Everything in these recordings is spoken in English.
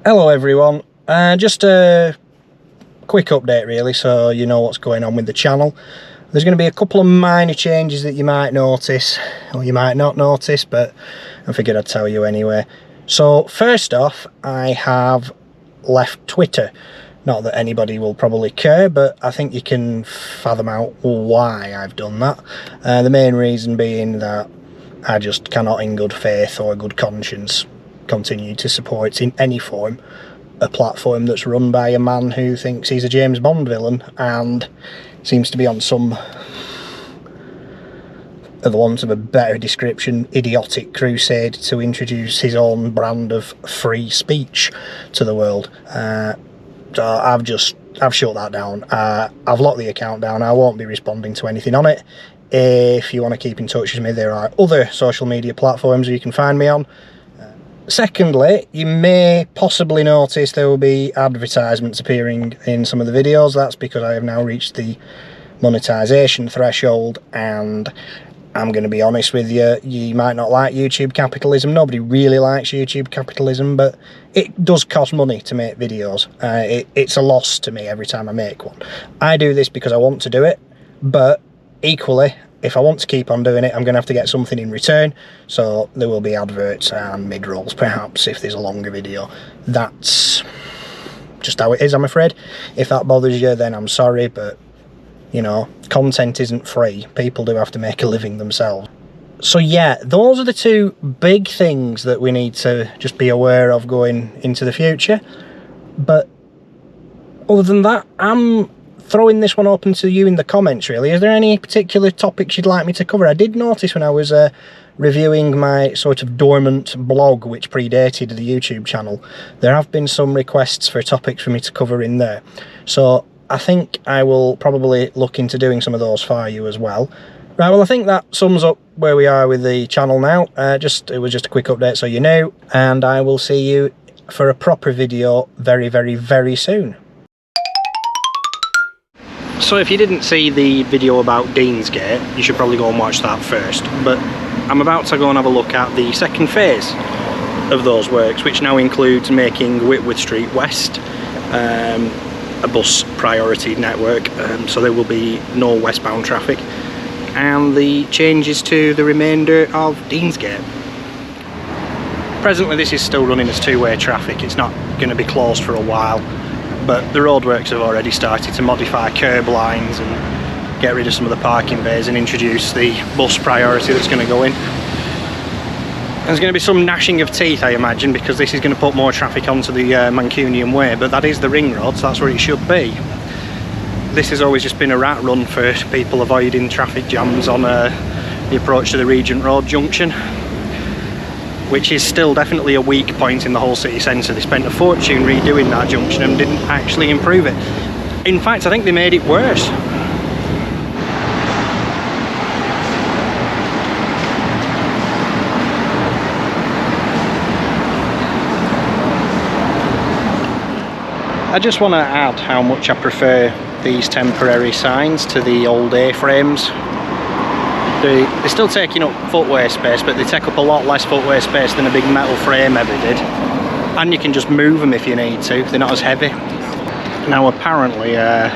Hello everyone, just a quick update really, so you know what's going on with the channel. There's going to be a couple of minor changes that you might notice, or you might not notice, but I figured I'd tell you anyway. So first off, I have left Twitter. Not that anybody will probably care, but I think you can fathom out why I've done that. The main reason being that I just cannot in good faith or good conscience continue to support in any form a platform that's run by a man who thinks he's a James Bond villain and seems to be on some, for the want of a better description, idiotic crusade to introduce his own brand of free speech to the world. So I've shut that down. I've locked the account down. I won't be responding to anything on it. If you want to keep in touch with me, there are other social media platforms you can find me on. Secondly, you may possibly notice there will be advertisements appearing in some of the videos. That's because I have now reached the monetization threshold, and I'm going to be honest with you, you might not like YouTube capitalism. Nobody really likes YouTube capitalism, but it does cost money to make videos. It's a loss to me every time I make one. I do this because I want to do it, but equally, if I want to keep on doing it, I'm going to have to get something in return, so there will be adverts and mid-rolls perhaps if there's a longer video. That's just how it is, I'm afraid. If that bothers you, then I'm sorry, but you know, content isn't free. People do have to make a living themselves. So yeah, those are the two big things that we need to just be aware of going into the future. But other than that, I'm throwing this one open to you in the comments really. Is there any particular topics you'd like me to cover? I did notice when I was reviewing my sort of dormant blog, which predated the YouTube channel, there have been some requests for topics for me to cover in there. So I think I will probably look into doing some of those for you as well. Right, well I think that sums up where we are with the channel now. It was just a quick update so you know, and I will see you for a proper video very, very, very soon. So if you didn't see the video about Deansgate, you should probably go and watch that first. But I'm about to go and have a look at the second phase of those works, which now includes making Whitworth Street West a bus priority network, so there will be no westbound traffic, and the changes to the remainder of Deansgate. Presently this is still running as two-way traffic. It's not going to be closed for a while, but the roadworks have already started to modify curb lines and get rid of some of the parking bays and introduce the bus priority that's going to go in. There's going to be some gnashing of teeth, I imagine, because this is going to put more traffic onto the Mancunian Way, but that is the ring road, so that's where it should be. This has always just been a rat run for people avoiding traffic jams on the approach to the Regent Road junction, which is still definitely a weak point in the whole city centre. They spent a fortune redoing that junction and didn't actually improve it. In fact, I think they made it worse. I just want to add how much I prefer these temporary signs to the old A-frames. They're still taking up footway space, but they take up a lot less footway space than a big metal frame ever did. And you can just move them if you need to, they're not as heavy. Now apparently a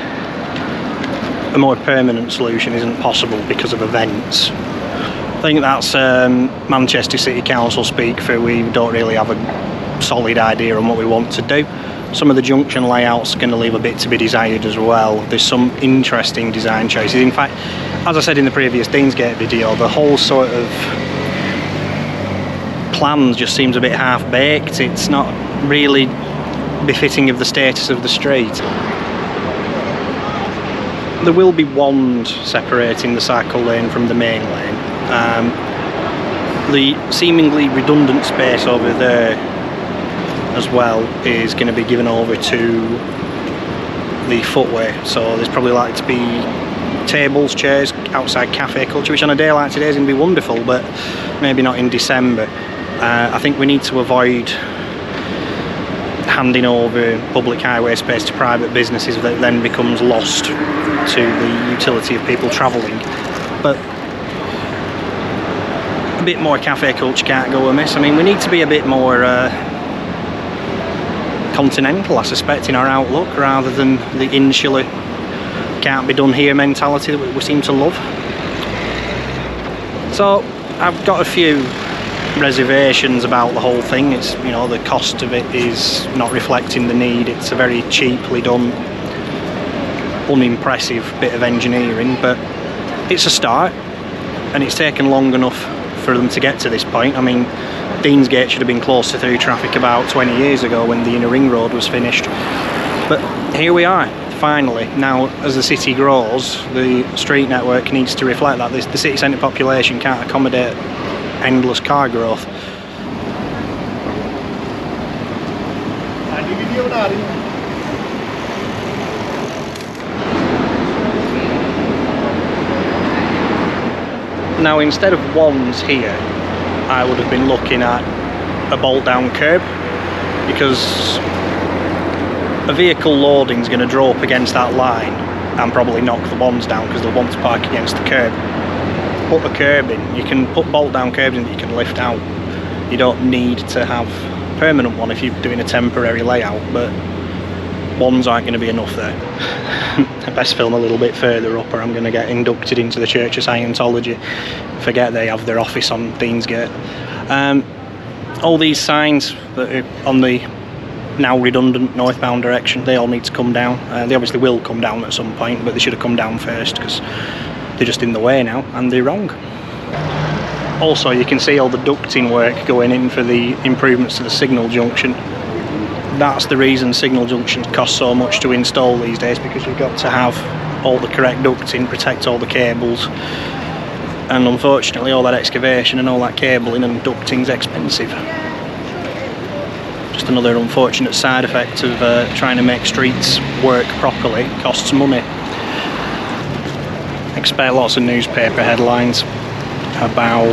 more permanent solution isn't possible because of events. I think that's Manchester City Council speak for we don't really have a solid idea on what we want to do. Some of the junction layouts are going to leave a bit to be desired as well. There's some interesting design choices. In fact, as I said in the previous Deansgate video, the whole sort of plan just seems a bit half-baked. It's not really befitting of the status of the street. There will be wands separating the cycle lane from the main lane. The seemingly redundant space over there as well is going to be given over to the footway, so there's probably likely to be tables, chairs, outside cafe culture, which on a day like today is going to be wonderful, but maybe not in December. I think we need to avoid handing over public highway space to private businesses that then becomes lost to the utility of people travelling. But a bit more cafe culture can't go amiss. I mean, we need to be a bit more continental, I suspect, in our outlook, rather than the insular, can't be done here mentality that we seem to love. So I've got a few reservations about the whole thing. It's, you know, the cost of it is not reflecting the need. It's a very cheaply done, unimpressive bit of engineering, but it's a start, and it's taken long enough for them to get to this point. I mean, Deansgate should have been closed to through traffic about 20 years ago when the inner ring road was finished. But here we are, finally. Now, as the city grows, the street network needs to reflect that. The city centre population can't accommodate endless car growth. Now, instead of wands here, I would have been looking at a bolt down curb, because a vehicle loading is going to draw up against that line and probably knock the wands down because they'll want to park against the curb. Put a curb in, you can put bolt down curbs in that you can lift out. You don't need to have a permanent one if you're doing a temporary layout, but wands aren't going to be enough there. I best film a little bit further up or I'm going to get inducted into the Church of Scientology. Forget they have their office on Deansgate. All these signs that are on the now redundant northbound direction, they all need to come down. They obviously will come down at some point, but they should have come down first because they're just in the way now and they're wrong. Also, you can see all the ducting work going in for the improvements to the signal junction. That's the reason signal junctions cost so much to install these days, because you've got to have all the correct ducting, protect all the cables, and unfortunately all that excavation and all that cabling and ducting is expensive. Just another unfortunate side effect of trying to make streets work properly. It costs money. Expect lots of newspaper headlines about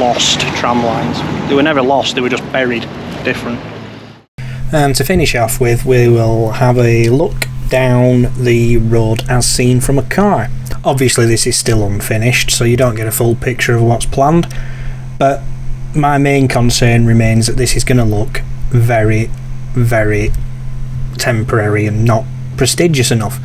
lost tram lines. They were never lost, they were just buried different. And to finish off with, we will have a look down the road as seen from a car. Obviously this is still unfinished, so you don't get a full picture of what's planned, but my main concern remains that this is going to look very, very temporary and not prestigious enough.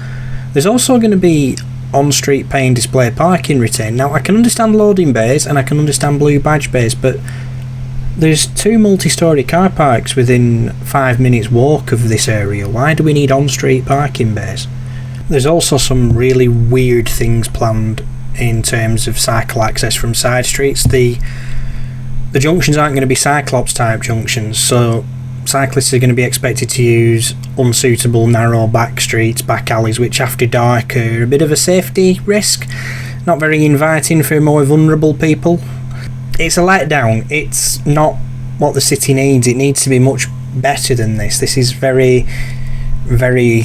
There's also going to be on-street pay and display parking retained. Now, I can understand loading bays and I can understand blue badge bays, but there's 2 multi-storey car parks within 5 minutes walk of this area. Why do we need on-street parking bays? There's also some really weird things planned in terms of cycle access from side streets. The junctions aren't going to be Cyclops type junctions, so cyclists are going to be expected to use unsuitable narrow back streets, back alleys, which after dark are a bit of a safety risk, not very inviting for more vulnerable people. It's a letdown. It's not what the city needs. It needs to be much better than this. This is very, very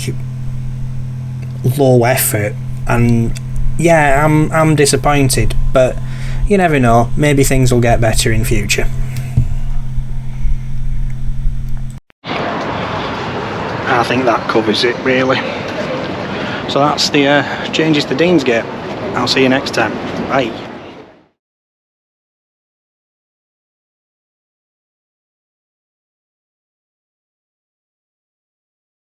low effort, and yeah, I'm disappointed, but you never know, maybe things will get better in future. I think that covers it really. So that's the changes to Deansgate. I'll see you next time. Bye.